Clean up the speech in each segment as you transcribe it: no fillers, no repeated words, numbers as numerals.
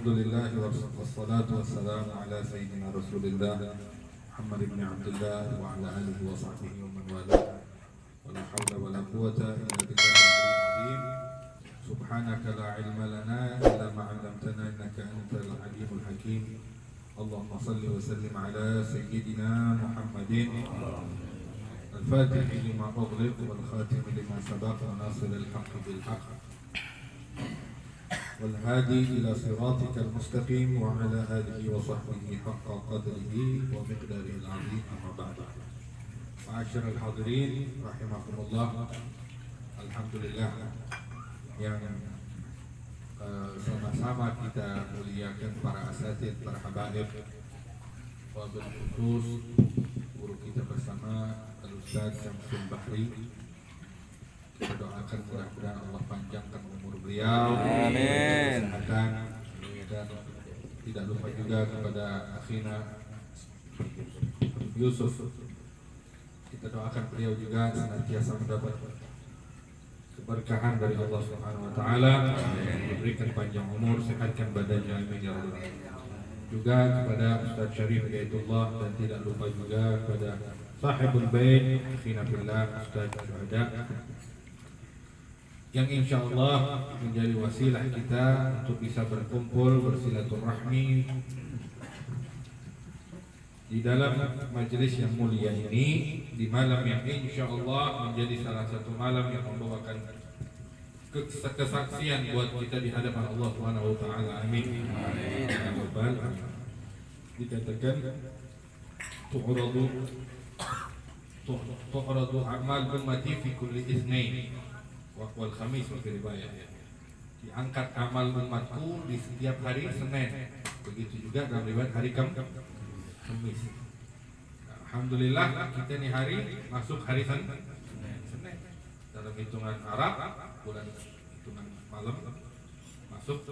Alhamdulillah wassalatu wassalamu ala sayyidina Rasulillah Muhammad ibn Abdullah wa ala alihi wa sahbihi wa man wala wa la hawla wa la quwata illa billahi al-azim. Subhanaka la ilma lana illa ma 'allamtana innaka antal alimul hakim. Allahumma salli wa sallim ala sayyidina Muhammadin al-fatih lima ughliq wal khatim lima sabaq wa nasir al-haqq bil haqq والهادي إلى صراطك المستقيم وعلى آله وصحبه حق قدره ومقداره العظيم. أما بعد، معاشر الحاضرين رحمكم الله. Alhamdulillah yang sama-sama kita muliakan para asatid, para habaib, wabil khusus guru kita bersama Al-Ustaz Syamsul Bahri. Kita doakan mudah-mudahan Allah panjangkan umur beliau, amin, kesehatan, dan tidak lupa juga kepada akhina Yusuf. Kita doakan beliau juga senantiasa mendapat keberkahan dari Allah Subhanahu wa taala, diberikan panjang umur, sehatkan badannya, amin ya rabbal alamin. Juga kepada Ustaz Syarif Hidayatullah, dan tidak lupa juga kepada sahibul bait akhina billah Ustaz Syuhada, yang insya Allah menjadi wasilah kita untuk bisa berkumpul bersilaturahmi di dalam majelis yang mulia ini, di malam yang insya Allah menjadi salah satu malam yang membawakan kesaksian buat kita di hadapan Allah Subhanahu wa taala. Amin. Dikatakan tu'radu a'mal ummati fi kulli itsnain wal khamis wa fi riwayah. Diangkat amal umatku di setiap hari Senin. Begitu juga dalam riwayat hari Kamis. Alhamdulillah kita nih hari masuk hari Senin. Dalam hitungan Arab bulan hitungan malam masuk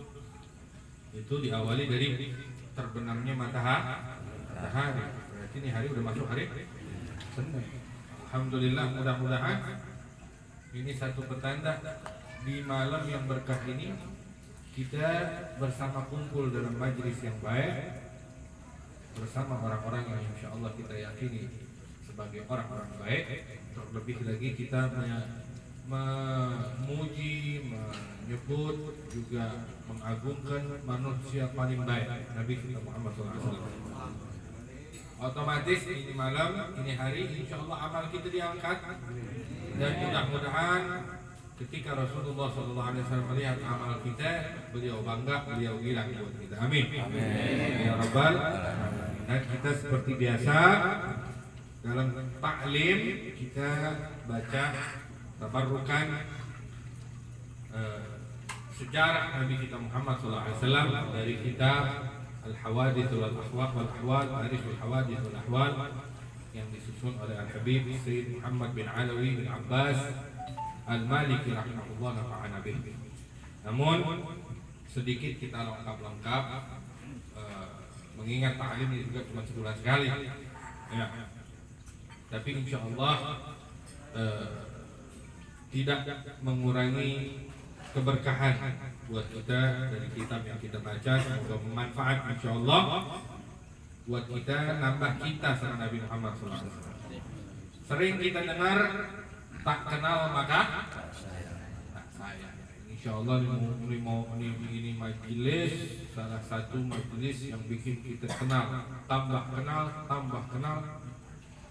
itu diawali dari terbenamnya matahari. Berarti ini hari udah masuk hari Senin. Alhamdulillah, mudah-mudahan ini satu petanda di malam yang berkah ini kita bersama kumpul dalam majelis yang baik bersama orang-orang yang insya Allah kita yakini sebagai orang-orang baik. Terlebih lagi kita memuji, menyebut, juga mengagungkan manusia paling baik, Nabi kita Muhammad SAW. Otomatis ini malam, ini hari insya Allah amal kita diangkat, dan mudah-mudahan ketika Rasulullah SAW melihat amal kita, beliau bangga, beliau bilang buat kita, amin, amin ya rabbal alamin. Dan kita seperti biasa dalam taklim kita baca tabarrukan sejarah Nabi kita Muhammad SAW dari kitab Al-Hawadits wal Ahwal, Tarikh Al-Hawadits wal Ahwal, yang disusun oleh Al-Habib Sayyid Muhammad bin Alawi bin Abbas Al-Maliki rahimahullah nafa'ana bih. Namun sedikit kita lengkap mengingat ta'lim ini juga cuma sebulan sekali ya. Tapi insya Allah tidak mengurangi keberkahan buat kita dari kitab yang kita baca. Semoga bermanfaat insya Allah buat kita, nambah kita sama Nabi Muhammad SAW. Sering kita dengar tak kenal maka tak sayang. Insya Allah ini majelis salah satu majelis yang bikin kita kenal, tambah kenal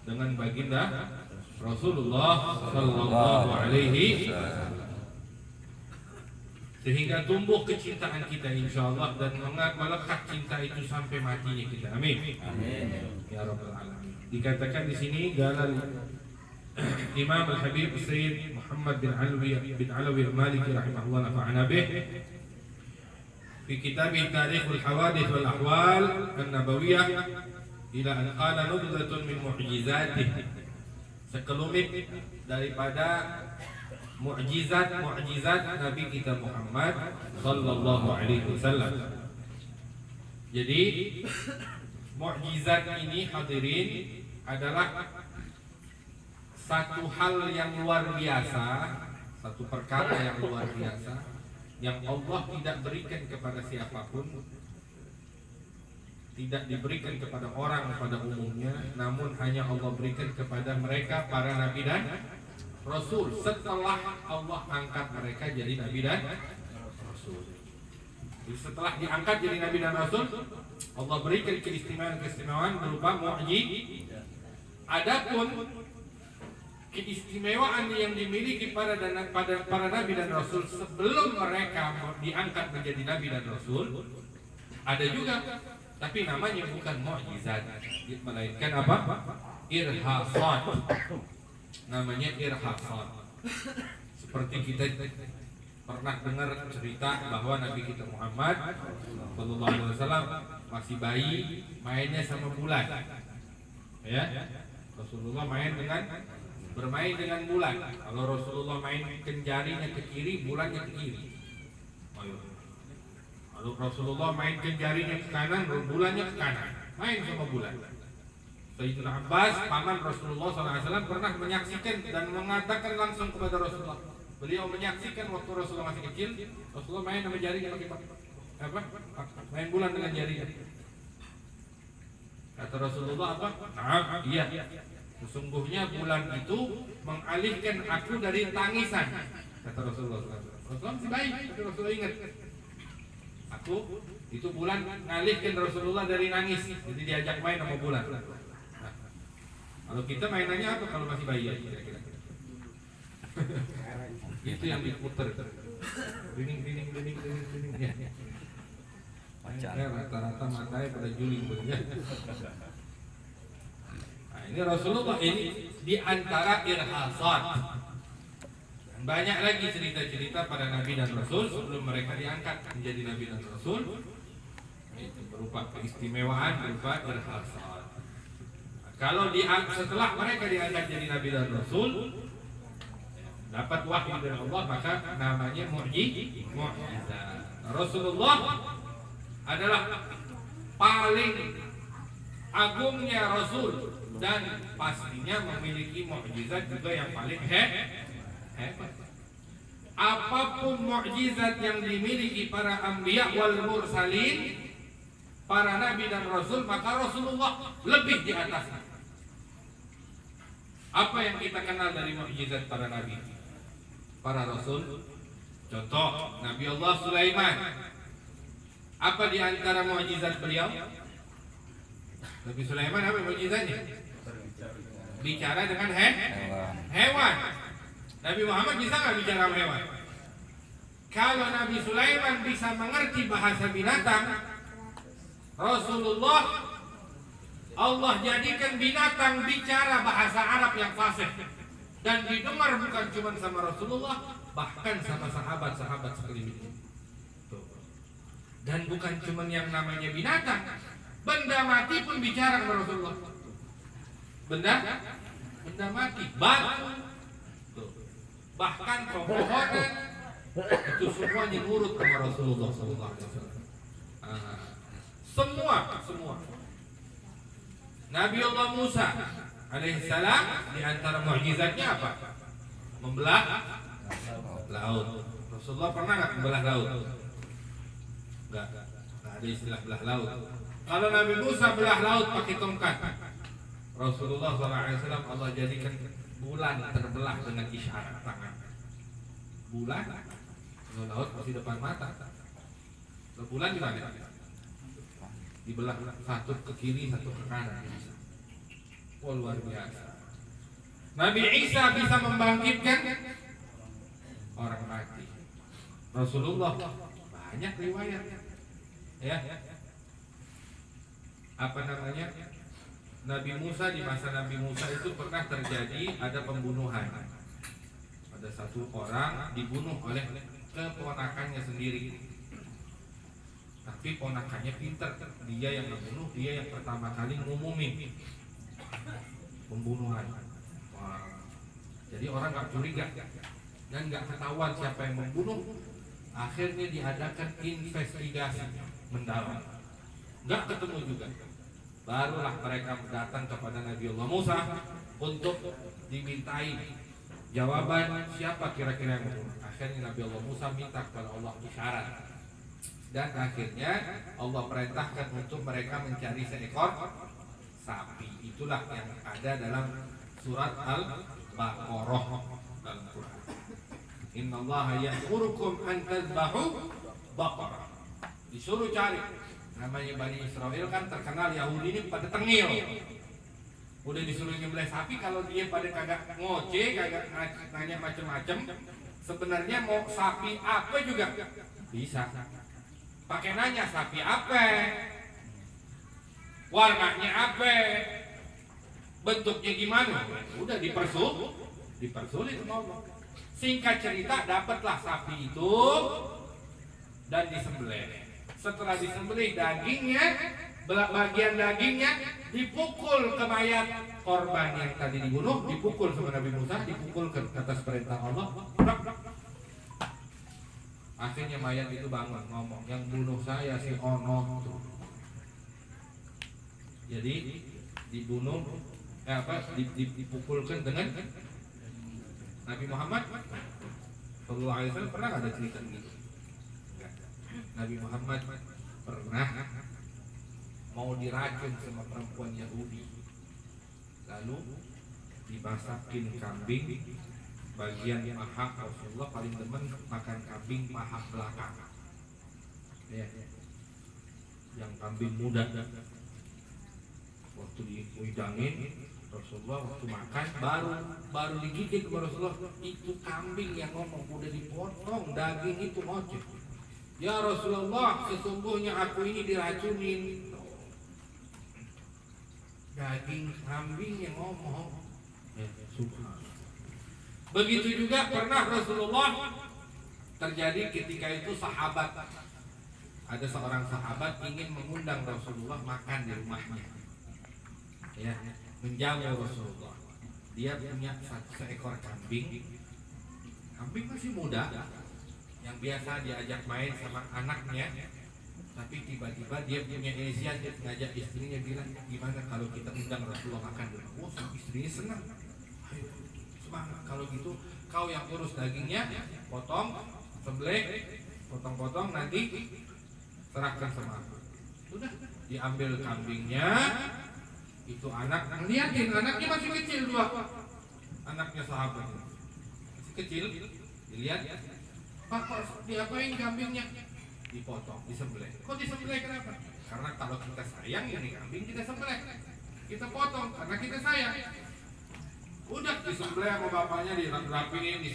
dengan baginda Rasulullah Sallallahu Alaihi Wasallam, sehingga tumbuh kecintaan kita insya Allah, dan melekat cinta itu sampai matinya kita. Amin. Amin. Ya rabbal alamin. Dikatakan di sini galal Imam Al-Habib Sayyid Muhammad bin Alawi Al-Maliki rahimahullah nafa'ana bih fi kitab Tarikh Al-Hawadits wal Ahwal An-Nabawiyah ila an qala nubzatun min mu'jizatih, sekelumit daripada mu'jizat Nabi kita Muhammad sallallahu alaihi wasallam. Jadi mu'jizat ini hadirin adalah satu hal yang luar biasa, satu perkara yang luar biasa yang Allah tidak berikan kepada siapapun tidak diberikan kepada orang pada umumnya, namun hanya Allah berikan kepada mereka para nabi dan rasul setelah Allah angkat mereka jadi nabi dan rasul. Jadi setelah diangkat jadi nabi dan rasul, Allah berikan keistimewaan berupa mukjizat. Adapun keistimewaan yang dimiliki para nabi dan rasul sebelum mereka diangkat menjadi nabi dan rasul ada juga, tapi namanya bukan mukjizat, melainkan apa? Irhasat. Namanya irhasat. Seperti kita pernah dengar cerita bahwa Nabi kita Muhammad sallallahu alaihi wasallam masih bayi mainnya sama bulan. Ya. Rasulullah bermain dengan bulan. Kalau Rasulullah main jarinya ke kiri, bulannya ke kiri. Kalau Rasulullah main jarinya ke kanan, bulannya ke kanan. Main sama bulan. Sayyidina Abbas, paman Rasulullah SAW pernah menyaksikan dan mengatakan langsung kepada Rasulullah. Beliau menyaksikan waktu Rasulullah masih kecil, Rasulullah main sama jarinya pakai apa? Main bulan dengan jarinya. Kata Rasulullah apa? Nah, iya. Sesungguhnya bulan itu mengalihkan aku dari tangisan. Kata Rasulullah. Rasulullah masih baik, tapi Rasulullah ingat. Aku itu bulan mengalihkan Rasulullah dari nangis. Jadi diajak main sama bulan. Nah, kalau kita mainannya apa kalau masih bayi ya kira-kira? Itu yang diputer. Dinding. Ya. Rata-rata matanya pada juling punya. Nah, ini Rasulullah ini di antara irhasat. Banyak lagi cerita-cerita para nabi dan rasul sebelum mereka diangkat menjadi nabi dan rasul. Itu berupa keistimewaan, berupa irhasat. Kalau setelah mereka diangkat jadi nabi dan rasul, dapat wahyu dari Allah, maka namanya mukjizat. Rasulullah adalah paling agungnya rasul dan pastinya memiliki mukjizat juga yang paling hebat. Apapun mukjizat yang dimiliki para anbiya wal mursalin, para nabi dan rasul, maka Rasulullah lebih di atasnya. Apa yang kita kenal dari mukjizat para nabi, para rasul? Contoh Nabi Allah Sulaiman. Apa di antara mukjizat beliau? Nabi Sulaiman apa mukjizatnya? Bicara dengan hewan. Nabi Muhammad bisa nggak bicara sama hewan? Kalau Nabi Sulaiman bisa mengerti bahasa binatang, Rasulullah Allah jadikan binatang bicara bahasa Arab yang fasih dan didengar bukan cuma sama Rasulullah, bahkan sama sahabat-sahabat sekeliling. Dan bukan cuma yang namanya binatang, benda mati pun bicara sama Rasulullah. Benda mati, batu, bahkan pepohonan itu semuanya nurut sama Rasulullah SAW. Semua. Nabi Allah Musa alaihissalam di antara mukjizatnya apa? Membelah laut. Rasulullah pernah nggak membelah laut? Nggak ada istilah belah laut. Kalau Nabi Musa belah laut pakai tongkat, Rasulullah SAW Allah jadikan bulan terbelah dengan isyarat tangan. Bulan, kalau laut masih depan mata. Kalau bulan gimana? Dibelah satu ke kiri, satu ke kanan. Oh, luar biasa. Nabi Isa bisa membangkitkan orang mati. Rasulullah banyak riwayat. Ya. Apa namanya? Nabi Musa, di masa Nabi Musa itu pernah terjadi ada pembunuhan. Ada satu orang dibunuh oleh keponakannya sendiri. Tapi ponakannya pintar, dia yang membunuh, dia yang pertama kali ngumumin pembunuhan. Wah. Jadi orang nggak curiga dan nggak ketahuan siapa yang membunuh. Akhirnya diadakan investigasi mendalam, nggak ketemu juga. Barulah mereka datang kepada Nabi Allah Musa untuk dimintai jawaban siapa kira-kira yang membunuh. Akhirnya Nabi Allah Musa minta kepada Allah isyarat. Dan akhirnya Allah perintahkan untuk mereka mencari seekor sapi. Itulah yang ada dalam surat Al-Baqarah dalam Quran. Innallaha ya'murukum an tadhbahu baqarah. Disuruh cari. Namanya Bani Israel kan terkenal Yahudi ini pada tengil. Udah disuruh nyembelih sapi, kalau dia pada kagak ngoceh, kagak nanya macem-macem, sebenarnya mau sapi apa juga bisa. Pakai nanya sapi apa, warnanya apa, bentuknya gimana, udah dipersulit mau. Singkat cerita, dapatlah sapi itu dan disembelih. Setelah disembelih, dagingnya, bagian dagingnya dipukul ke mayat korban yang tadi dibunuh, dipukul sama Nabi Musa, dipukul ke atas perintah Allah. Akhirnya mayat itu bangun ngomong, yang bunuh saya si Ono. Jadi dibunuh, dipukulkan dengan Nabi Muhammad Sallallahu Alaihi Wasallam. Pernah ada cerita gitu? Nabi Muhammad pernah mau diracun sama perempuan Yahudi, lalu dimasakin kambing bagian paha. Rasulullah paling demen makan kambing paha belakang, ya, yang kambing muda. Waktu dihidangin, Rasulullah waktu makan baru digigit sama Rasulullah, itu kambing yang ngomong, udah dipotong, daging itu ngoceh. Ya Rasulullah, sesungguhnya aku ini diracunin. Daging kambing yang ngomong. Begitu juga pernah Rasulullah terjadi ketika itu sahabat. Ada seorang sahabat ingin mengundang Rasulullah makan di rumahnya, ya, menjamu Rasulullah. Dia punya seekor kambing. Kambing masih muda, yang biasa diajak main sama anaknya. Tapi tiba-tiba dia punya inisiatif ngajak istrinya, bilang, gimana kalau kita undang Rasulullah makan di rumah? Oh, istrinya senang. Ayo, semangat. Kalau gitu kau yang urus dagingnya, potong, sembelih, potong-potong, nanti serahkan sama aku. Sudah, diambil kambingnya. Itu anak, lihatin anaknya masih kecil, dua anaknya sahabat masih kecil. Dilihat, Pak, kok diapain kambingnya? Dipotong, disembelih. Kok disembelih, kenapa? Karena kalau kita sayang ini kambing, kita sembelih, kita potong karena kita sayang. Udah disembelih sama bapaknya, dirapiin,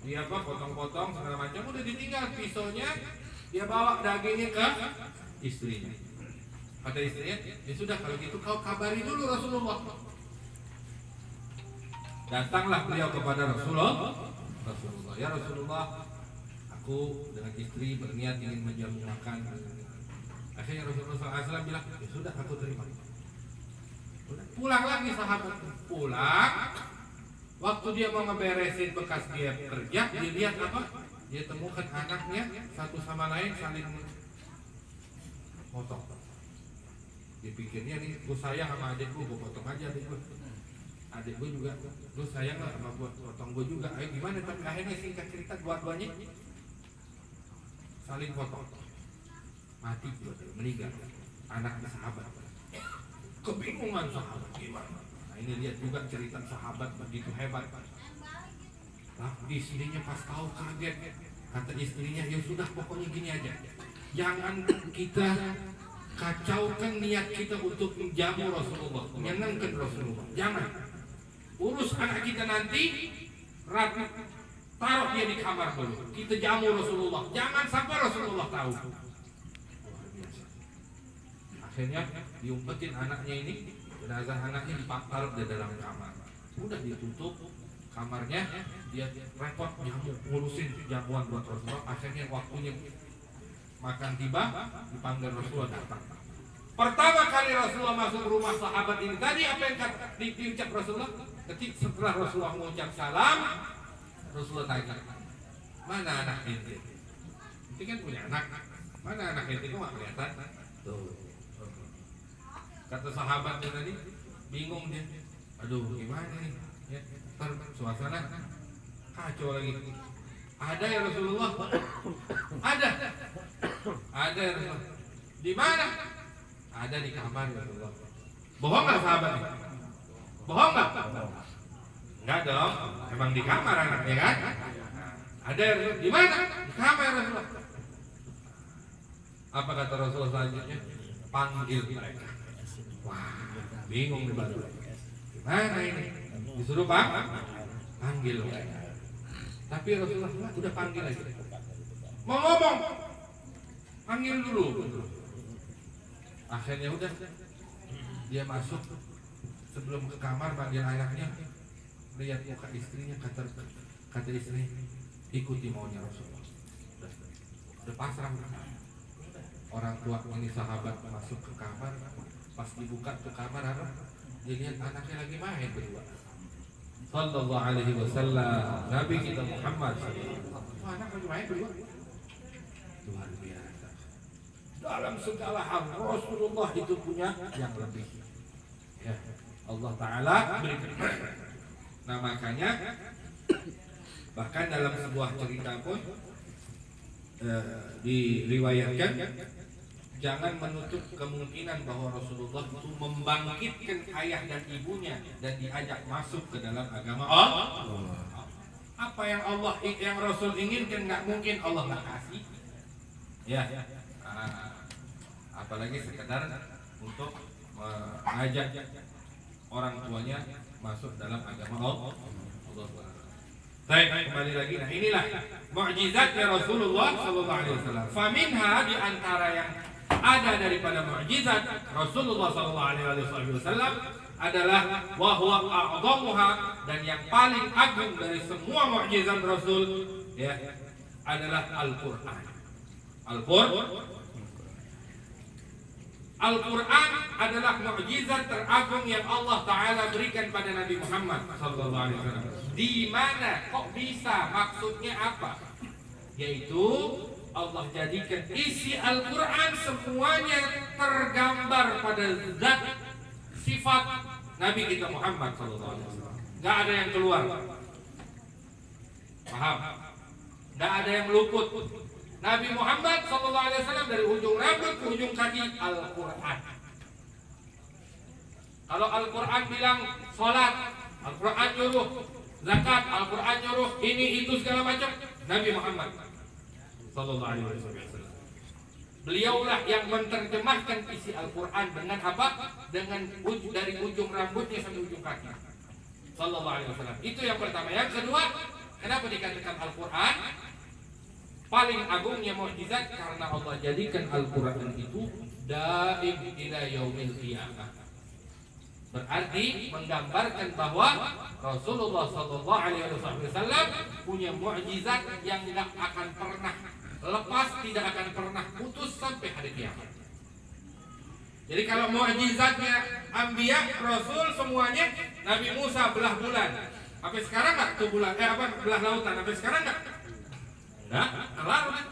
dia potong-potong segala macam. Udah ditinggal pisaunya, dia bawa dagingnya ke istrinya. Kata istrinya, ya sudah kalau gitu kau kabari dulu Rasulullah. Datanglah beliau kepada Rasulullah. Ya Rasulullah, aku dengan istri berniat ingin menjamu makan. Akhirnya Rasulullah SAW bilang, ya sudah aku terima. Pulang lagi sahabat, pulang. Waktu dia mau ngeberesin bekas dia kerja, dia lihat apa? Dia temukan anaknya satu sama lain saling potong. Dia pikirnya nih, gue sayang sama adik gue potong aja adik gue. Adik gue juga, gue sayang lah sama gue, potong gue juga. Ayo gimana? Tapi akhirnya singkat cerita dua-duanya saling potong, mati dua-duanya, meninggal. Anaknya sahabat, kebingungan sahabat gimana. Nah ini lihat juga cerita sahabat begitu hebat. Tapi istrinya pas tahu kaget. Kata istrinya, ya sudah pokoknya gini aja, jangan kita kacaukan niat kita untuk menjamu Rasulullah, menyenangkan Rasulullah. Jangan. Urus anak kita nanti, taruh dia di kamar dulu. Kita jamu Rasulullah. Jangan sampai Rasulullah tahu. Luar biasa. Akhirnya diumpetin anaknya ini, jenazah anaknya ditaruh di dalam kamar. Udah ditutup kamarnya, dia repot ngurusin jamuan buat Rasulullah. Akhirnya waktunya makan tiba, dipanggil Rasulullah datang. Pertama kali Rasulullah masuk rumah sahabat ini, tadi apa yang diucap Rasulullah? Ketika setelah Rasulullah mengucap salam, Rasulullah tanya, mana anak ente? Ente kan punya anak, mana anak ente? Kok nggak kelihatan? Tuh. Kata sahabatnya tadi, bingung dia. Aduh, gimana nih? Ya, suasana kacau lagi. Ada ya Rasulullah? Ada. Ada ya Rasulullah. Di mana? Ada di kamar ya Rasulullah. Bohong nggak sahabat? Bohong nggak? Enggak dong. Emang di kamar anaknya kan? Ada ya Rasulullah. Di mana? Di kamar ya Rasulullah. Apa kata Rasulullah selanjutnya? Panggil mereka. Wah, bingung nih baru. Gimana ini? Disuruh panggil mereka. Tapi Rasulullah udah panggil aja. Mau ngomong, panggil dulu. Akhirnya udah, dia masuk. Sebelum ke kamar panggil anaknya, lihat muka istrinya, kata istri, ikuti maunya Rasulullah. Udah pasrah. Orang tua ini sahabat masuk ke kamar, pas dibuka ke kamar apa? Dilihat anaknya lagi main berdua. Sallallahu alaihi wasallam, Nabi kita Muhammad. Anak lagi main berdua. Luar biasa. Dalam segala hal Rasulullah itu punya yang lebih. Ya, Allah Taala berikan. Nah makanya bahkan dalam sebuah cerita pun diriwayatkan, jangan menutup kemungkinan bahwa Rasulullah itu membangkitkan ayah dan ibunya dan diajak masuk ke dalam agama Allah. Apa yang Rasul inginkan nggak mungkin Allah nggak kasih. Ya, apalagi sekedar untuk mengajak orang tuanya masuk dalam agama Allah. Baik, kembali lagi. Nah, inilah mukjizatnya Rasulullah sallallahu alaihi wasallam. Faminha, di antara yang ada daripada mukjizat Rasulullah sallallahu alaihi wasallam adalah wa huwa a'dhamuha, dan yang paling agung dari semua mukjizat Rasul ya adalah Al-Qur'an. Al-Quran adalah mukjizat teragung yang Allah Ta'ala berikan pada Nabi Muhammad sallallahu alaihi wasallam. Di mana kok bisa? Maksudnya apa? Yaitu Allah jadikan isi Al-Quran semuanya tergambar pada zat sifat Nabi kita Muhammad sallallahu alaihi wasallam. Gak ada yang keluar. Paham? Gak ada yang meluput. Nabi Muhammad sallallahu alaihi wasallam dari ujung rambut ke ujung kaki Al-Quran. Kalau Al-Quran bilang sholat, Al-Quran nyuruh zakat, Al-Quran nyuruh ini itu segala macam, Nabi Muhammad sallallahu alaihi wasallam. Beliaulah yang menerjemahkan isi Al-Quran dengan apa? Dengan dari ujung rambutnya sampai ujung kaki. Sallallahu alaihi wasallam. Itu yang pertama. Yang kedua, kenapa dikatakan Al-Quran paling agungnya mukjizat? Karena Allah jadikan Al-Quran itu daim ila yaumil qiyamah. Berarti menggambarkan bahwa Rasulullah sallallahu alaihi wasallam punya mukjizat yang tidak akan pernah lepas, tidak akan pernah putus sampai hari kiamat. Jadi kalau mukjizatnya anbiya, rasul semuanya, Nabi Musa belah bulan. Sampai sekarang enggak tuh bulan belah lautan sampai sekarang enggak? Nah, kelar kan?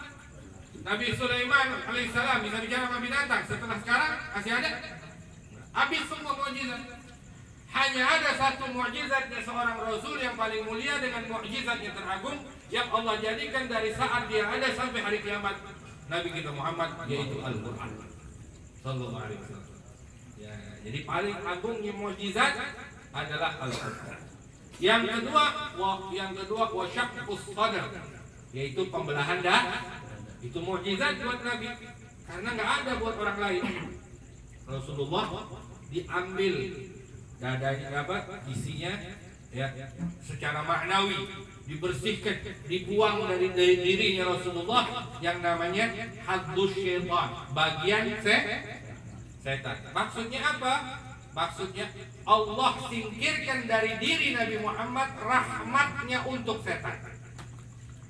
Nabi Sulaiman alaihissalam bisa bicara sama binatang, setelah sekarang masih ada? Habis semua mukjizat. Hanya ada satu mukjizatnya seorang rasul yang paling mulia dengan mukjizat yang teragung yang Allah jadikan dari saat dia ada sampai hari kiamat, Nabi kita Muhammad, yaitu Al-Quran sallallahu alaihi wasallam. Ya, jadi paling agungnya mukjizat adalah Al-Quran. Yang kedua wa syaqqus sadr, yaitu pembelahan dada. Itu mukjizat buat Nabi karena nggak ada buat orang lain. Rasulullah diambil dadanya isinya ya secara maknawi, dibersihkan, dibuang dari dirinya Rasulullah yang namanya haddus syaitan, bagian setan. Maksudnya apa? Maksudnya Allah singkirkan dari diri Nabi Muhammad rahmatnya untuk setan.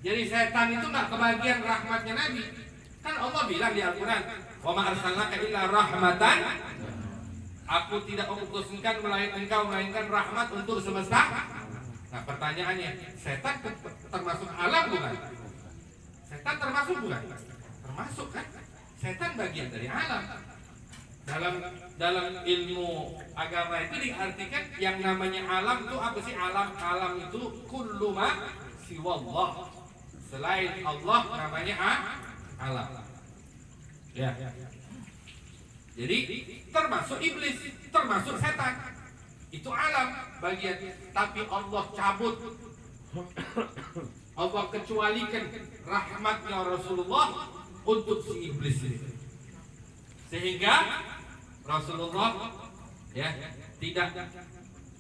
Jadi setan itu nggak kebagian rahmatnya Nabi. Kan Allah bilang di Al-Quran, wa ma arsalnaka illa rahmatan. Aku tidak mengutus engkau melainkan rahmat untuk semesta. Nah pertanyaannya, setan termasuk alam bukan? Setan termasuk bukan? Termasuk kan? Setan bagian dari alam. Dalam ilmu agama itu diartikan yang namanya alam itu apa sih? Alam itu kullu ma siwallah. Selain Allah namanya alam. Ya. Jadi termasuk iblis, termasuk setan. Itu alam bagian. Tapi Allah cabut. Allah kecualikan rahmatnya Rasulullah untuk si iblis ini. Sehingga Rasulullah ya tidak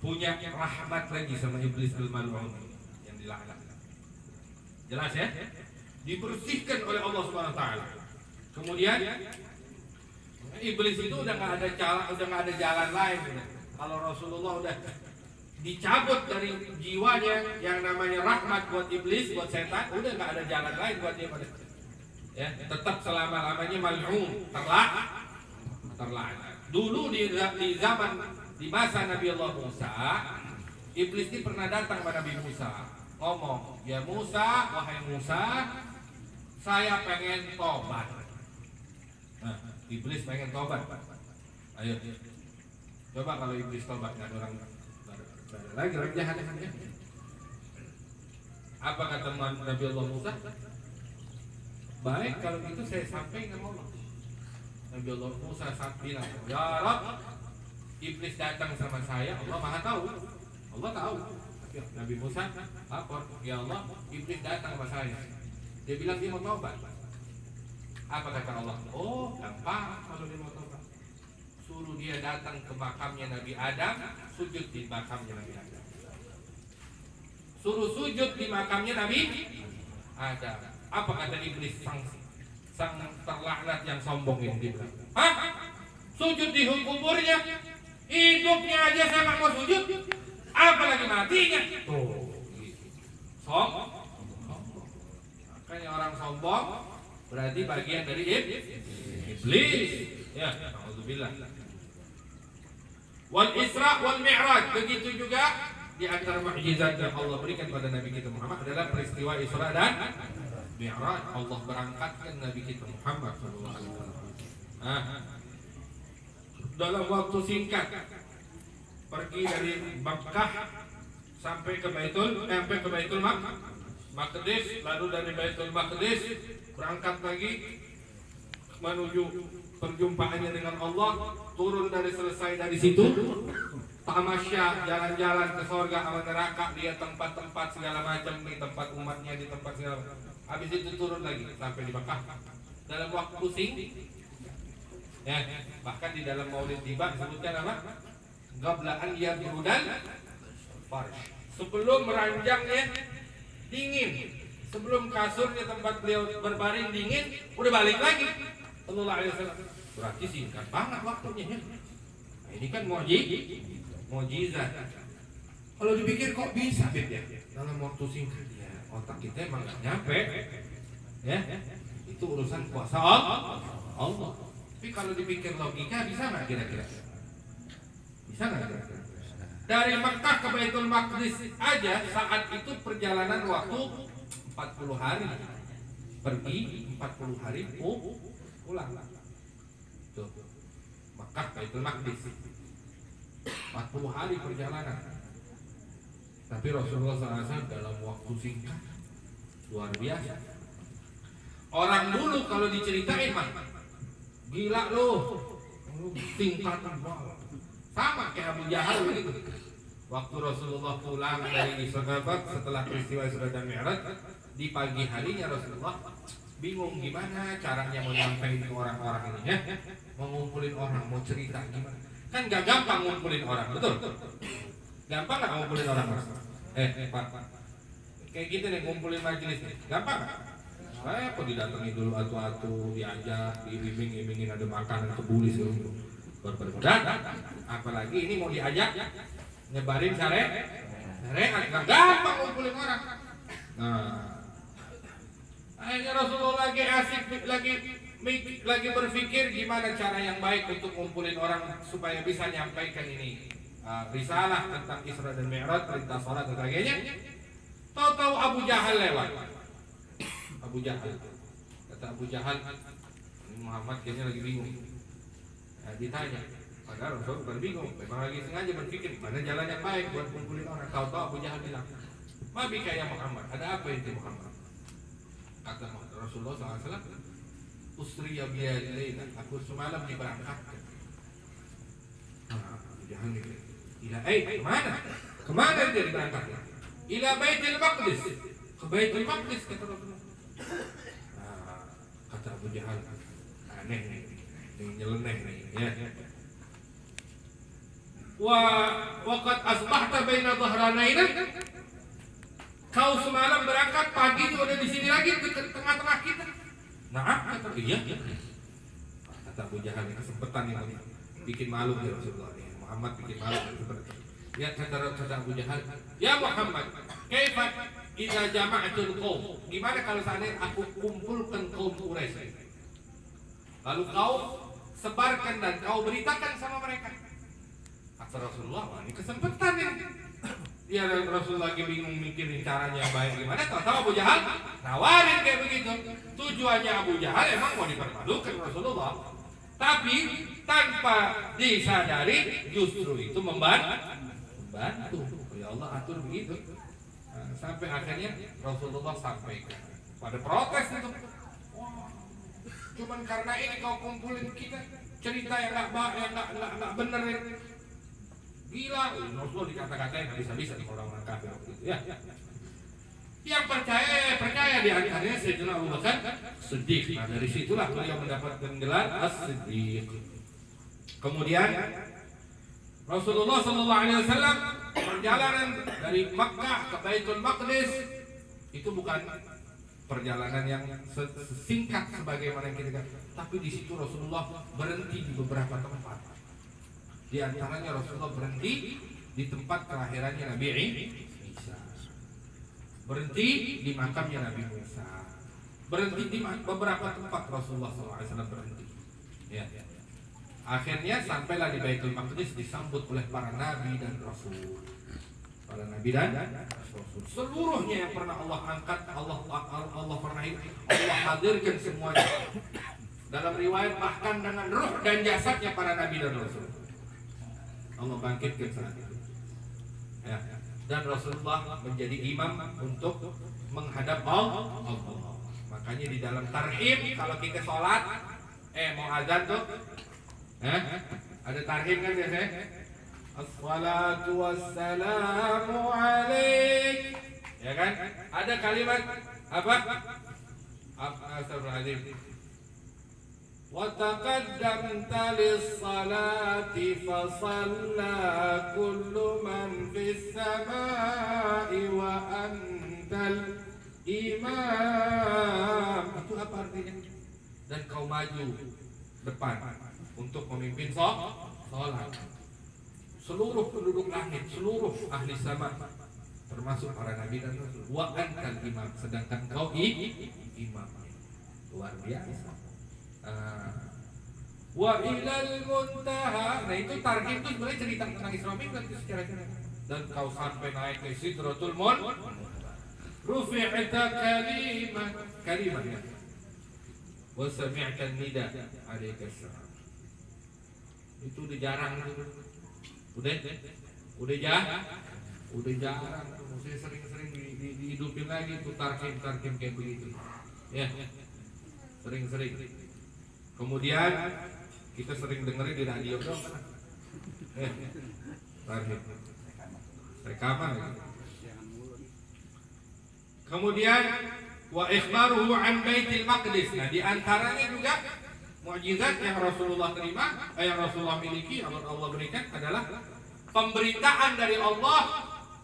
punya rahmat lagi sama iblis al-mal'un yang dilaknat. Jelas ya? Dibersihkan oleh Allah Subhanahu wa taala. Kemudian iblis itu udah nggak ada jalan lain. Kalau Rasulullah udah dicabut dari jiwanya yang namanya rahmat buat iblis, buat setan, udah nggak ada jalan lain buat dia. Ya, tetap selama-lamanya mal'un, terlaknat. Dulu di zaman di masa Nabi Allah Musa, iblis ini pernah datang kepada Nabi Musa, ngomong, "Ya Musa, wahai Musa, saya pengen tobat." Nah, iblis pengen tobat. Ayo, coba kalau iblis tobat, nggak ada lagi orang jahat. Apa kata Nabi Allah Musa? Baik, kalau gitu saya sampaikan ke Allah. Nabi Allah Musa bilang, "Ya Rabb, iblis datang sama saya, Allah Maha tahu." Allah tahu. Nabi Musa lapor, "Ya Allah, iblis datang sama saya. Dia bilang dia mau tobat." Apa kata Allah? "Oh, gampang kalau dia mau tobat. Suruh dia datang ke makamnya Nabi Adam, sujud di makamnya Nabi Adam." Suruh sujud di makamnya Nabi Adam. Apa kata iblis sang terlaknat yang sombong ini? Dia bilang, "Hah? Sujud di kuburnya? Hidupnya aja saya nggak mau sujud, apalagi matinya." Tuh, sombong. Makanya orang sombong berarti bagian dari iblis. Ya, alhamdulillah. Wal Isra wal Mi'raj, begitu juga di antara mukjizat yang Allah berikan pada Nabi kita Muhammad adalah peristiwa Isra dan Mi'raj. Allah berangkatkan Nabi kita Muhammad SAW. Dalam waktu singkat pergi dari Makkah sampai ke Baitul Maqdis, lalu dari Baitul Maqdis berangkat lagi menuju perjumpaannya dengan Allah, turun dari selesai dari situ tamasya, jalan-jalan ke surga sama neraka, lihat tempat-tempat segala macam, di tempat umatnya, di tempat segala macam. Habis itu turun lagi sampai di Makkah dalam waktu singkat. Ya, bahkan di dalam Maulid Tiba disebutkan apa? Gablaan ya berudan farsh. Sebelum meranjangnya dingin, sebelum kasurnya tempat beliau berbaring dingin, udah balik lagi. Sallallahu alaihi wasallam. Berarti singkat banget waktunya ya. Nah, ini kan mukjizat. Kalau dipikir kok bisa ya dalam waktu singkat ya, otak kita emang nggak nyampe. Ya, itu urusan kuasa Allah. Tapi kalau dipikir logika bisa nggak kira-kira? Bisa nggak kira-kira? Dari Mekah ke Baitul Maqdis aja saat itu perjalanan waktu 40 hari. Pergi 40 hari pulang. Tuh. Mekah Baitul Maqdis. 40 hari perjalanan. Tapi Rasulullah SAW dalam waktu singkat luar biasa. Orang dulu kalau diceritain mah gila loh, tingkat sama kayak Abu Jahal begitu. Waktu Rasulullah pulang dari Isra setelah peristiwa Isra dan Mi'raj, di pagi harinya Rasulullah bingung gimana caranya mau nyampein ke orang-orang ini ya, mau ngumpulin orang, mau cerita gimana. Kan gak gampang ngumpulin orang, betul? Gampang gak ngumpulin orang, Mas? Pak, kayak gitu nih ngumpulin majelis nih, gampang gak? Saya kok didatangi dulu atu-atu, diajak, diiming-imingin ada makanan kebulis gitu. Berbeda. Apalagi ini mau diajak nyebarin syariat, nggak gampang ngumpulin orang. Nah, akhirnya Rasulullah lagi asik, lagi berpikir gimana cara yang baik untuk ngumpulin orang supaya bisa nyampaikan ini risalah tentang Isra dan Mi'raj, perintah salat dan sebagainya. Tahu-tahu Abu Jahal lewat. Abu Jahal, kata Abu Jahal, Muhammad kayaknya lagi bingung. Nah, ditanya, padahal Rasul bukan bingung, memang lagi sengaja berpikir mana jalan yang baik buat kumpulin orang. Tahu-tahu Abu Jahal bilang, "Mabi kayak Muhammad, ada apa itu Muhammad?" Kata Rasulullah SAW, usriya biya, aku semalam diberangkatkan. Abu Jahal mikir, ila kemana? Kemana dia diberangkatkan? Ila Baitul Maqdis, ke Baitul Maqdis kata Rasulullah. Kata Abu Jahal, aneh nih, nyeleneh nih, ya. Waqad asbahta baina dhahranaina. Kau semalam berangkat, pagi itu udah di sini lagi di tengah-tengah kita. Nah, kata iya. Kata Abu Jahal, kesempatan ini bikin malu ya Rasulullah. Muhammad bikin malu seperti. Ya kata Abu Jahal, ya Muhammad, kaifa idza jama'atul qaum? Gimana kalau seandainya aku kumpulkan kaum Quraisy? Lalu kau sebarkan dan kau beritakan sama mereka. Kata Rasulullah, ini kesempatan ini. Ya Rasulullah lagi bingung mikirin caranya yang baik gimana. Tahu Abu Jahal nawarin kayak begitu. Tujuannya Abu Jahal emang mau dipermalukan Rasulullah, tapi tanpa disadari justru itu membantu. Ya Allah atur begitu. Nah, sampai akhirnya Rasulullah sampaikan pada protes itu. Cuman karena ini kau kumpulin kita cerita yang nggak bener ini. Gila, Rasulullah dikata-katain habis-habisan orang-orang kafir gitu ya. Yang percaya di antaranya Sayyidina Abu Bakar Siddiq. Nah dari situlah beliau mendapatkan gelar As-Siddiq. Kemudian Rasulullah SAW perjalanan dari Makkah ke Baitul Maqdis itu bukan perjalanan yang singkat sebagaimana yang kita katakan, tapi di situ Rasulullah berhenti di beberapa tempat. Di antaranya Rasulullah berhenti di tempat kelahirannya Nabi Isa, berhenti di makamnya Nabi Musa, berhenti di beberapa tempat Rasulullah SAW berhenti. Ya. Akhirnya sampailah di Baitul Maqdis disambut oleh para nabi dan rasul. Para nabi dan rasul. Seluruhnya yang pernah Allah angkat, Allah pernah Allah hadirkan semuanya. Dalam riwayat bahkan dengan ruh dan jasadnya para nabi dan rasul. Allah bangkitkan saat itu. Ya. Dan Rasulullah menjadi imam untuk menghadap Allah. Makanya di dalam tarhim kalau kita sholat, mau azan tuh, ada tarhim kan biasanya. Assalatu wassalamu alaik. Ya kan? Ada kalimat apa? Astagfirullahaladzim. وَتَقَدَّمْتَ لِلصَّلَاةِ فَصَلَّى كُلُّ مَنْ فِي السَّمَاءِ وَأَنْتَ الْإِمَامِ. Itu apa artinya? Dan kau maju depan untuk memimpin sholat. Seluruh penduduk langit, seluruh ahli sama, termasuk para nabi dan rasul. Wa antal imam, sedangkan kau imam. Luar biasa. Wa ilal muntaha. Nah itu tarhim itu sebenarnya cerita tentang Isra Mi'raj secara general. Dan kau sampai naik ke Sidratul Muntaha. Rufi'ta kalimat ya. Wa sami'ta nida alaika salam. Itu udah jarang itu. Udah jarang. Mesti sering-sering dihidupin lagi itu tarhim kayak begitu. Ya. Sering-sering. Kemudian kita sering dengerin di radio dong, rekaman. Kemudian wa ikhbaruhu an Baitul Maqdis. Nah, di antaranya juga mukjizat yang Rasulullah terima, yang Rasulullah miliki, Allah berikan adalah pemberitaan dari Allah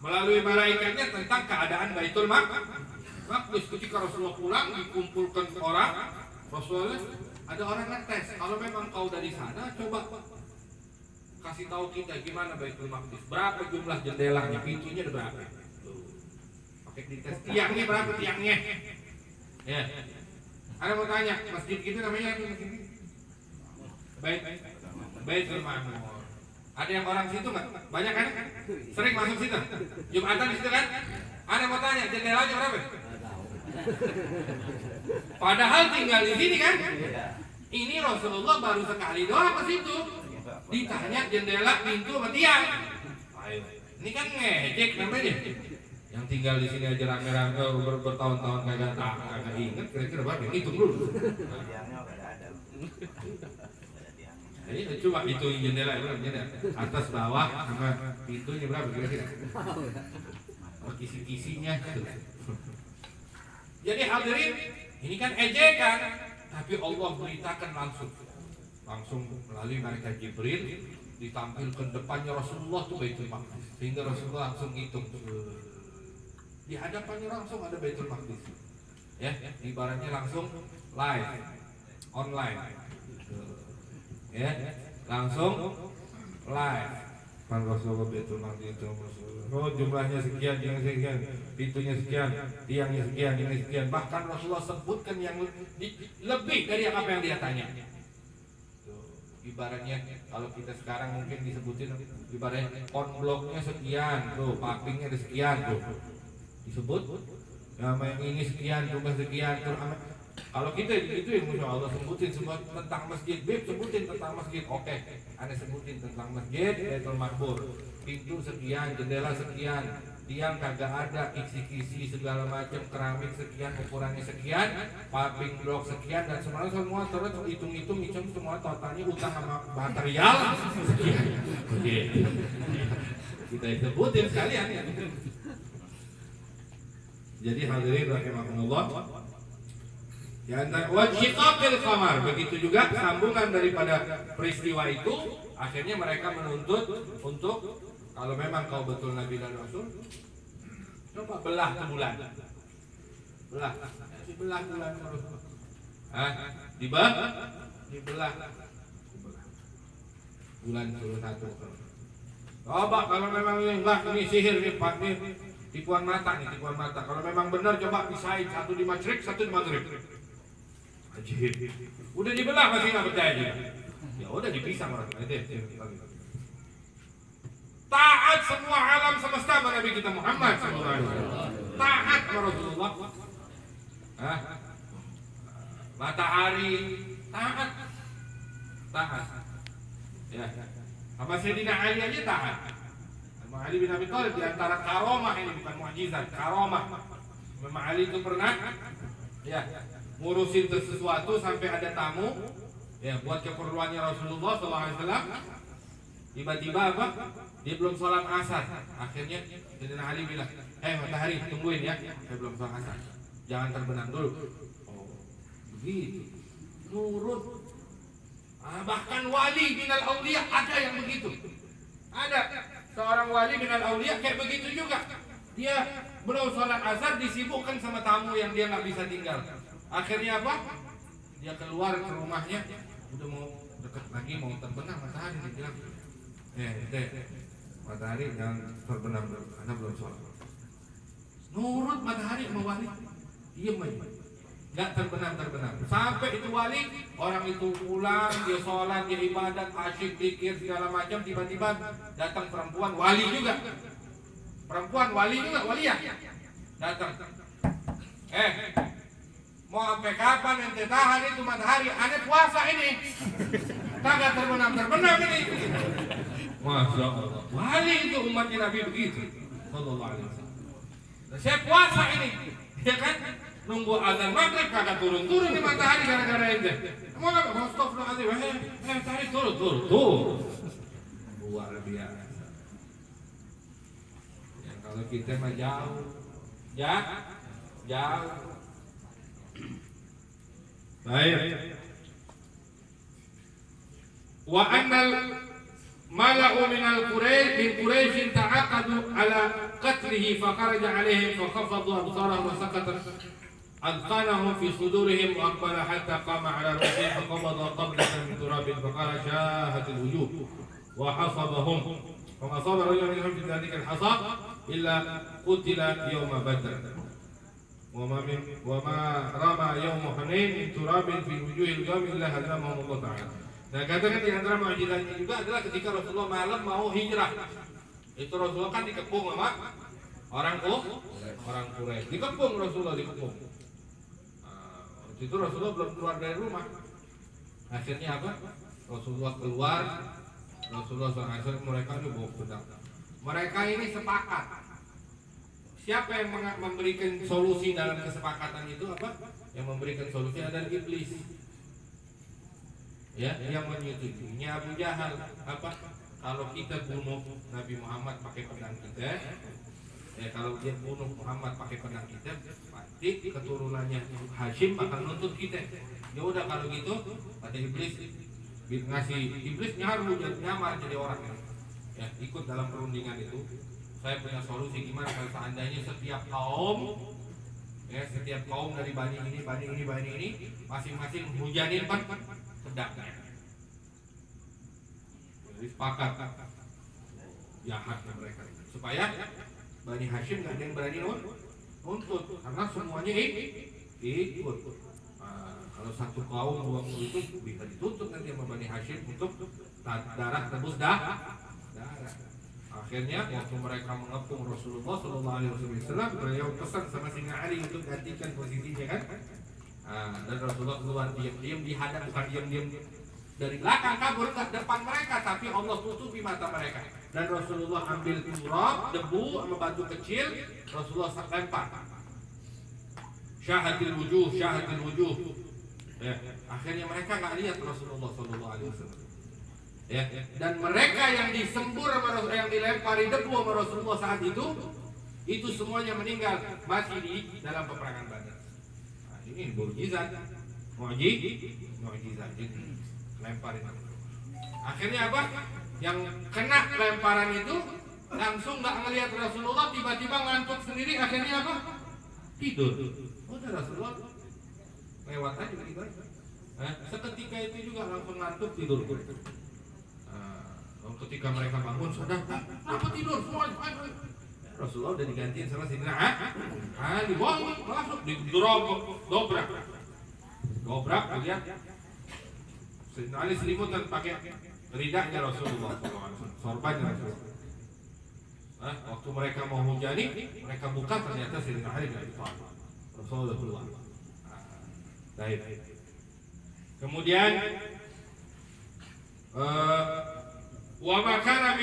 melalui malaikatnya tentang keadaan Baitul Maqdis. Ketika Rasulullah pulang dikumpulkan orang, Rasulullah ada orang ngetes, kalau memang kau dari sana, coba kasih tahu kita gimana Baitul Maqdis, berapa jumlah jendelanya, pintunya ada berapa? Pakai dites, tiangnya berapa tiangnya? Ya. Ada mau tanya, masjid itu namanya apa masjid ini? Baitul Ma'mur. Ada yang orang situ nggak? Banyak kan? Sering masuk situ? Jumatan di situ kan? Ada mau tanya, jendelanya berapa? Padahal tinggal di sini kan? Ini Rasulullah baru sekali doang ke situ. Ditanya jendela, pintu, sama tiang. Ini kan ngejek namanya. Yang tinggal di sini aja rame-rame bertahun-tahun kagak ingat kira-kira berapa? Hitung dulu. Jadi coba hitung jendela atas bawah sama pintunya berapa kira-kira? Kisi-kisinya. Jadi hadirin, ini kan ejekan, tapi Allah beritakan langsung melalui malaikat Jibril ditampilkan depannya Rasulullah tuh Baitul Maqdis, sehingga Rasulullah langsung hitung di hadapannya langsung ada Baitul Maqdis, ya ibaratnya langsung live online, ya langsung live. Kan Rasulullah Baitul Maqdis itu oh jumlahnya sekian, yang sekian, pintunya sekian, tiangnya sekian, ini sekian. Bahkan Rasulullah sebutkan yang lebih dari apa yang dia tanya. Ibaratnya kalau kita sekarang mungkin disebutin ibaratnya konbloknya sekian, tuh papingnya sekian, tuh disebut nama yang ini sekian, jumlah sekian, tuh kalau kita itu yang Masya Allah sebutin semua tentang masjid, sebutin tentang masjid, oke, Anda sebutin tentang masjid, Baitul Maqbur, pintu sekian, jendela sekian, tiang kagak ada, kisi-kisi segala macam, keramik sekian, ukurannya sekian, paping blok sekian, dan semua terus hitung-hitung semua totalnya utang sama material sekian. Kita sebutin sekalian ya. Jadi hadirin rahimakumullah, ya, wajiqaqil qamar, begitu juga sambungan daripada peristiwa itu, akhirnya mereka menuntut untuk kalau memang kau betul Nabi dan Rasul, coba belah ke bulan, dibelah bulan terus, dibelah bulan suruh satu. Coba kalau memang ini sihir nih Pak nih, tipuan mata. Kalau memang benar coba pisahin, satu di masyrik, satu di maghrib. Ajib. Udah dibelah masih nggak percaya juga. Ya udah dipisah orang itu. Taat semua alam semesta kepada Nabi kita Muhammad SAW. Taat kepada Rasulullah. Matahari taat. Ya. Sama Sayyidina Ali aja taat. Imam Ali bin Abi Thalib di antara karomah ini, bukan mukjizat, karomah. Imam Ali itu pernah ya ngurusin sesuatu sampai ada tamu ya buat keperluannya Rasulullah SAW. Tiba-tiba apa? Dia belum sholat asar. Akhirnya Sayyidina Ali bilang, matahari tungguin ya, saya belum sholat asar, jangan terbenam dulu. Oh begitu, nurut. Bahkan wali minal aulia ada yang begitu. Ada seorang wali minal aulia kayak begitu juga. Dia belum sholat asar disibukkan sama tamu yang dia nggak bisa tinggal. Akhirnya apa? Dia keluar ke rumahnya, udah mau dekat lagi mau terbenam matahari, dia bilang, matahari jangan terbenam dulu, karena belum sholat. Nurut matahari sama wali, diem aja, nggak terbenam. Sampai itu wali, orang itu pulang, dia sholat, dia ibadat, asyik, zikir segala macam. Tiba-tiba datang perempuan wali juga, waliyah datang. Mau sampai kapan ente tahan itu matahari? Aneh puasa ini, kagak terbenam ini. Masya Allah, wali itu umatnya Nabi begitu, Sallallahu Alaihi Wasallam. Saya puasa ini, ya kan? Nunggu azan maghrib kagak turun di matahari gara-gara ente. Mau apa? Mau stop dong azan, matahari turun. Luar biasa. Ya, kalau kita mah jauh. Baik. Wa annal mala'u minal Quraisy ta'aqadu ala qatlihi fa kharaja alaihim fa khafadu absarahum wa sakata adqanahum fi sudurihim wa aqbala hatta qama ala ra'sihim fa qabada qablatan min turabin fa qala shahat al-wujuh wa hasabahum fa asaba rajulun minhum fi dhalika al-hasab illa qutila yawma badr. وما رمى يوم حنين من تراب في وجوه القوم إلا هزمهم الله تعالى. Nah, katakan di antara mukjizatnya juga adalah ketika Rasulullah malam mau hijrah. Itu Rasulullah kan dikepung sama orang Quraisy. Dikepung Rasulullah. Itu Rasulullah belum keluar dari rumah. Akhirnya apa? Rasulullah keluar. Rasulullah SAW mereka itu bawa pedang. Mereka ini sepakat. Siapa yang memberikan solusi dalam kesepakatan itu apa? Yang memberikan solusi adalah iblis. Ya, yang menyetujuinya Abu Jahal. Apa? Kalau kita bunuh Nabi Muhammad pakai pedang kita, ya kalau dia bunuh Muhammad pakai pedang kita, pasti keturunannya Hashim bakal nuntut kita. Ya udah kalau gitu, kata Iblis ngasih Iblis nyamar jadi orang ya, ikut dalam perundingan itu. Saya punya solusi gimana kalau seandainya setiap kaum dari bani ini masing-masing hujanin pedangnya. Jadi sepakat jahatnya mereka supaya Bani Hashim nggak ada yang berani nuntut karena semuanya ikut. Kalau satu kaum buang itu bisa dituntut nanti sama Bani Hashim untuk darah tebus darah. Akhirnya waktu mereka mengepung Rasulullah SAW, beliau pesan sama Sayyidina Ali untuk gantikan posisinya kan. Dan Rasulullah keluar diam-diam dihadap, bukan diam-diam dari belakang kabur ke depan mereka, tapi Allah tutupi mata mereka. Dan Rasulullah ambil turab, debu sama batu kecil, Rasulullah lempar. Syahatil wujuh. Ya, akhirnya mereka nggak lihat Rasulullah SAW. Ya, dan mereka yang disembur sama Rasulullah, yang dilempari debu sama Rasulullah saat itu semuanya meninggal mati di dalam peperangan Badar. Nah, ini mukjizat, mukjizat jadi lemparin. Akhirnya apa? Yang kena lemparan itu langsung nggak ngelihat Rasulullah, tiba-tiba ngantuk sendiri, akhirnya apa? Tidur. Udah Rasulullah lewat aja begitu. Seketika itu juga langsung ngantuk tidur. Ketika mereka bangun sadar, apa tidur semua? Rasulullah udah digantiin sama Sayyidina Ali. Masuk dobrak lihat Sayyidina Ali selimutan pakai ridaknya Rasulullah SAW, sorbannya Rasulullah. Waktu mereka mau hujani, mereka buka ternyata Sayyidina Ali bin Abi Thalib. Rasulullah keluar. Baik. Kemudian wa ma kana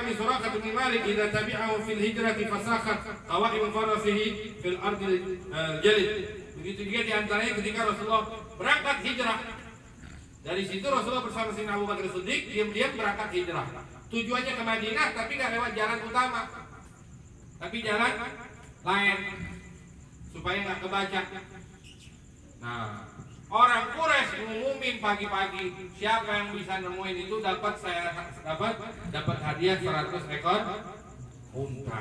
min Suraqah bin Malik idza tabi'ahu fil hijrati fasakhat qawa'im farasihi fil ardil jalid. Begitu juga di antaranya ketika Rasulullah berangkat hijrah. Dari situ Rasulullah bersama Sayyidina Abu Bakar Siddiq diam-diam berangkat hijrah. Tujuannya ke Madinah tapi nggak lewat jalan utama, tapi jalan lain supaya nggak kebaca. Nah, orang Quraisy ngumumin pagi-pagi siapa yang bisa nemuin itu dapat hadiah 100 ekor unta.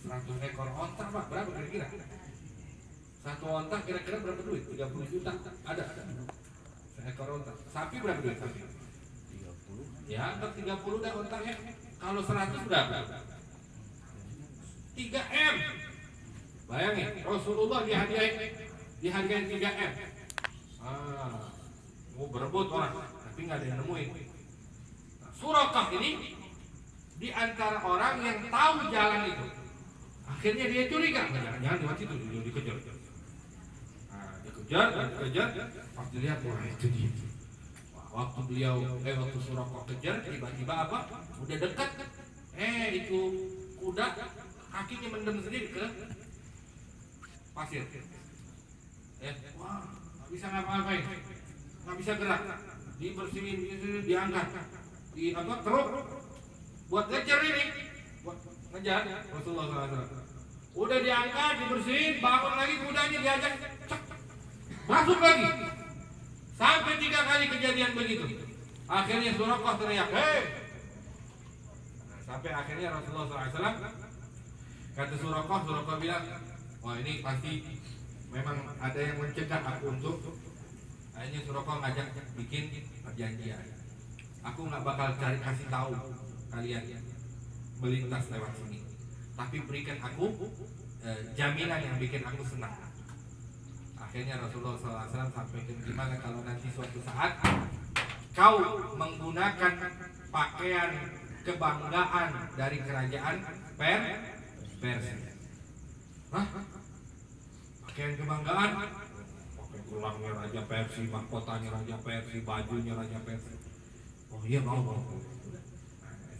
100 ekor unta Pak, berapa kira-kira? Satu unta kira-kira berapa duit? 30 juta. Ada. Seekor unta. Sapi berapa duit sapi? 30. Ya, 30 dah untanya. Kalau 100 berapa? 3M. Bayangin, Rasulullah dihargain 3M. Mau berebut orang, tapi nggak ada yang nemuin. Suraqah ini di antara orang yang tahu jalan itu. Akhirnya dia curiga, jangan lewat situ, dia dikejar. Dikejar, pas dilihat, wah itu dia. Waktu Suraqah kejar, tiba-tiba apa? Udah dekat, itu kuda kakinya mendem sendiri ke pasir. Wah, nggak bisa ngapa-ngapain, nggak bisa gerak, dibersihin, diangkat, teruk, buat ngejar ini, buat ngejar Rasulullah SAW. Udah diangkat, dibersihin, bangun lagi kudanya diajak, masuk lagi, sampai 3 kali kejadian begitu. Akhirnya Suraqah teriak, hei! Sampai akhirnya Rasulullah SAW kata Suraqah bilang, wah ini pasti memang ada yang mencegah aku untuk. Akhirnya Suraqah ngajak bikin perjanjian. Aku nggak bakal kasih tahu kalian melintas lewat sini, tapi berikan aku jaminan yang bikin aku senang. Akhirnya Rasulullah SAW sampaikan gimana kalau nanti suatu saat kau menggunakan pakaian kebanggaan dari kerajaan Persia. Hah? Pakaian kebanggaan? Pakai tulangnya Raja Persia, mahkotanya Raja Persia, bajunya Raja Persia. Oh iya mau.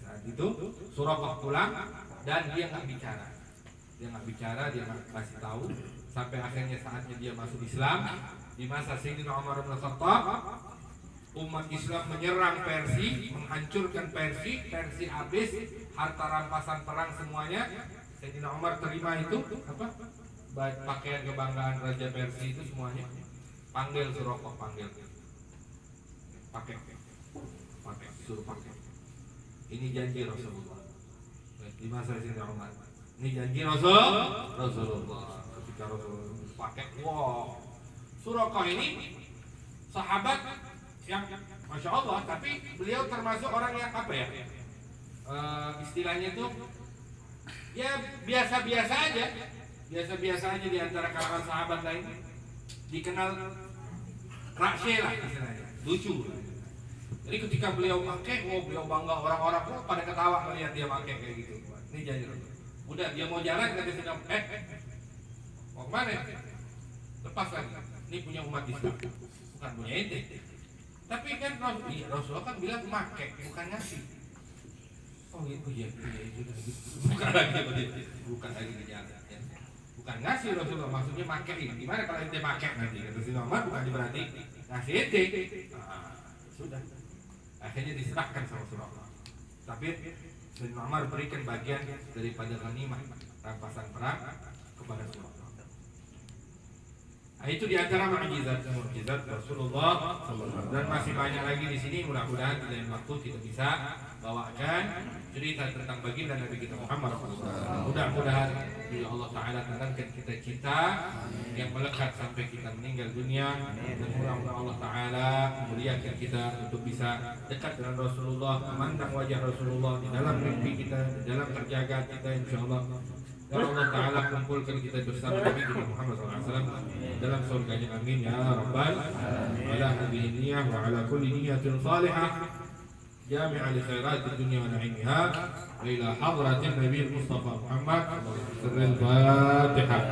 Saat itu Suraqah pulang dan dia nggak bicara. Dia nggak kasih tahu. Sampai akhirnya saatnya dia masuk Islam di masa Sayyidina Umar bin Khattab. umat Islam menyerang Persia, menghancurkan Persia habis, harta rampasan perang semuanya. Sayyidina Umar terima itu apa? Pakaian kebanggaan Raja Persia itu semuanya. Panggil Suraqah, panggil. Pakai, suruh pakai. Ini janji Rasulullah. Di masa Sayyidina Umar. Ini janji Rasulullah. Ketika Rasulullah pakai, wow. Suraqah ini sahabat yang Masya Allah, tapi beliau termasuk orang yang apa ya? Istilahnya itu ya biasa-biasa aja. Biasa-biasa aja di antara kalangan sahabat lain. Dikenal rakshe lah istilahnya, lucu. Jadi ketika beliau pakai, beliau bangga, orang-orang pada ketawa melihat dia pakai kayak gitu. Ini janji. Udah dia mau jalan kata sedang mau kemana? Lepas lagi. Ini punya umat Islam, bukan punya ente. Tapi kan Rasulullah kan bilang pakai, bukan ngasih. Oh iya, bukan lagi di jalan. Bukan ngasih Rasulullah, maksudnya pakai. Gimana kalau ente pakai nanti? Kata Sayyidina Umar bukan berarti ngasih ente. Sudah. Akhirnya diserahkan sama Rasulullah. Tapi Sayyidina Umar berikan bagian daripada ghanimah rampasan perang kepada Rasulullah. Nah, itu diantara mukjizat Rasulullah SAW. Dan masih banyak lagi di sini. Mudah-mudahan di lain waktu kita bisa bawakan cerita tentang baginda Nabi kita Muhammad SAW. Mudah-mudahan bila Allah Taala tenangkan kita yang melekat sampai kita meninggal dunia. Dan mudah-mudahan Allah Taala memuliakan kita untuk bisa dekat dengan Rasulullah, memandang wajah Rasulullah di dalam mimpi kita, di dalam terjaga kita, insyaallah. Dan Allah Ta'ala kumpulkan kita bersama Nabi kita Muhammad SAW dalam surganya, amin ya Rabbal ala hadhihi niyah wa ala kulli niyatin salihah jami'a li khairati dunya wa na'imiha wa ila hadratin Nabi Mustafa Muhammad sirril Fatihah.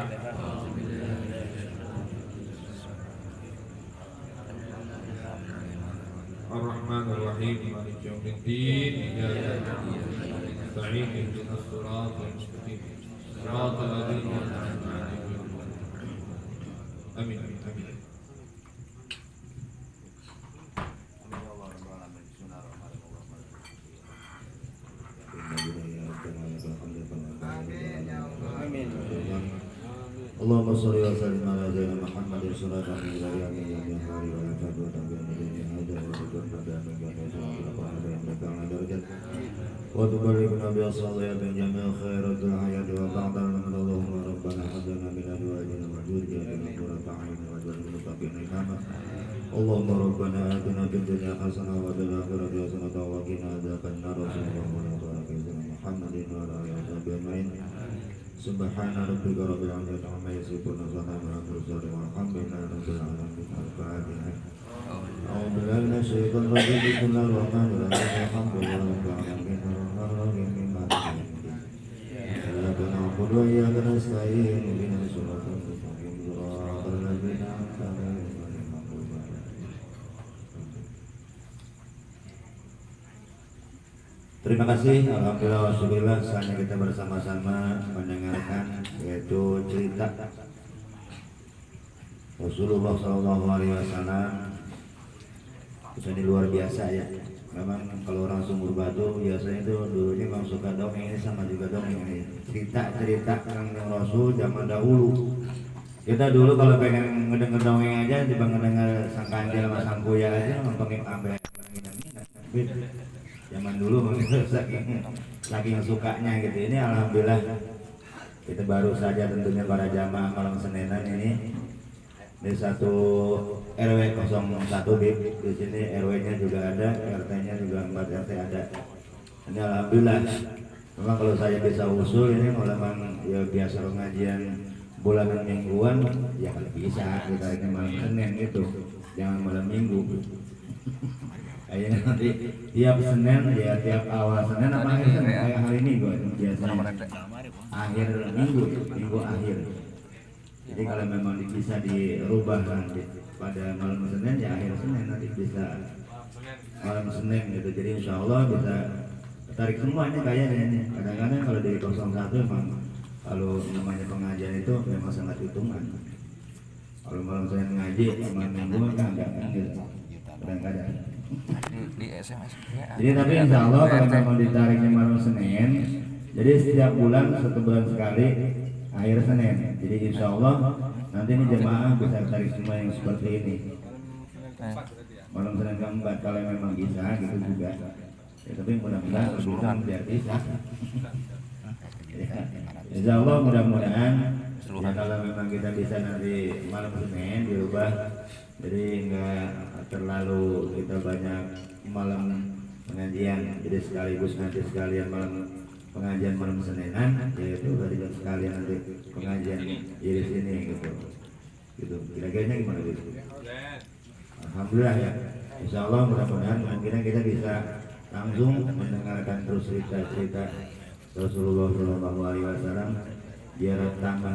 Ar-Rahman Ar-Rahim Maliki Yawmiddin Iyyaka na'budu wa iyyaka nasta'in ihdinas siratal mustaqim. Amin. Allahumma sholli wa sallim ala sayyidina Muhammad sallallahu alaihi wa sallam. وتبلغنا بأصالحة جميع خيرات الحياة وبعد الموت اللهم ربنا هب لنا من أزواجنا وذرياتنا قرة أعين واجعلنا للمتقين إماما اللهم ربنا آتنا في الدنيا حسنة وفي الآخرة حسنة وقنا عذاب النار صلى الله عليه وسلم محمد وعلى آله وصحبه أجمعين سبحان ربك رب العزة عما يصفون وسلام على المرسلين والحمد لله رب العالمين. الفاتحة. أعوذ بالله من الشيطان الرجيم بسم الله الرحمن الرحيم الحمد لله رب العالمين الرحمن الرحيم مالك يوم الدين إياك نعبد وإياك نستعين اهدنا الصراط المستقيم صراط الذين أنعمت عليهم غير المغضوب عليهم. Terima kasih, alhamdulillah wasyukurillah. Saatnya kita bersama-sama mendengarkan yaitu cerita Rasulullah SAW. Ini luar biasa ya. Memang kalau orang Sumur Batu biasanya itu dulunya memang suka dongeng, ini sama juga dongeng ini. Cerita-cerita tentang Rasul zaman dahulu. Kita dulu kalau pengen ngedenger dongeng aja, tiba ngedenger sang kanjel sama sang kuya aja, ngomongin sampai zaman dulu memang saking sukanya gitu. Ini alhamdulillah kita baru saja tentunya para jamaah malam Seninan ini di satu RW 01 di sini RW-nya juga ada, RT-nya juga 4 RT ada. Ini alhamdulillah. Memang kalau saya bisa usul ini memang ya biasa pengajian bulanan mingguan ya kalau bisa kita ini malam Senin gitu, jangan malam Minggu. Kayaknya nanti tiap Senin ya tiap awal Senin apa akhir Senin kayak hari ini gue biasanya akhir minggu akhir. Jadi kalau memang bisa dirubah nanti pada malam Senin ya akhir Senin nanti bisa malam Senin gitu. Jadi insya Allah bisa tarik semuanya kayaknya ini. Kadang-kadang kalau di 01 memang kalau namanya pengajian itu memang sangat hitungan. Kalau malam Senin ngaji malam minggu kan enggak gitu. Kadang-kadang. di SMS. Jadi tapi insya Allah kalau memang ditariknya malam Senin, jadi setiap bulan 1 bulan sekali akhir Senin. Jadi insya Allah nanti ini jemaah bisa tarik semua yang seperti ini. Malam Senin keempat kalau memang bisa gitu juga. Ya, tapi mudah-mudahan keseluruhan biar bisa. Ya, insya Allah mudah-mudahan ya, kalau memang kita bisa nanti malam Senin dirubah, jadi enggak terlalu kita banyak malam pengajian, jadi sekaligus nanti sekalian malam pengajian malam Seninan, yaitu tadi sekalian nanti pengajian di sini gitu. Kira-kira gimana gitu? Alhamdulillah ya. Insya Allah mudah-mudahan mungkin kita bisa langsung mendengarkan terus cerita-cerita Rasulullah SAW, biar tambah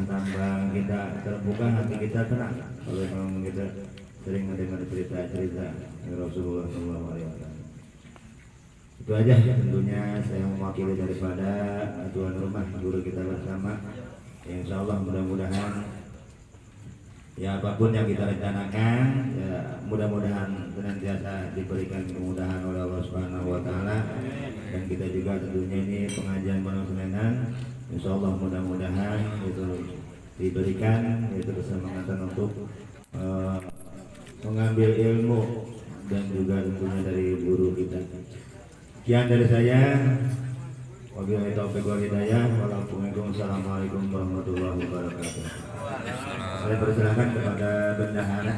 kita terbuka, hati kita tenang. Kalau memang kita sering mendengar cerita-cerita Rasulullah SAW. Itu aja tentunya saya mewakili daripada tuan rumah guru kita bersama. Insya Allah mudah-mudahan ya apapun yang kita rencanakan, ya mudah-mudahan senantiasa diberikan kemudahan oleh Allah Subhanahu Wa Taala. Dan kita juga tentunya ini pengajian malam Seninan, insya Allah mudah-mudahan itu diberikan itu kesemangatan untuk mengambil ilmu dan juga tentunya dari guru kita. Sekian dari saya. Wabillahi taufiq wal hidayah. Wassalamualaikum warahmatullahi wabarakatuh. Saya persilakan kepada bendahara.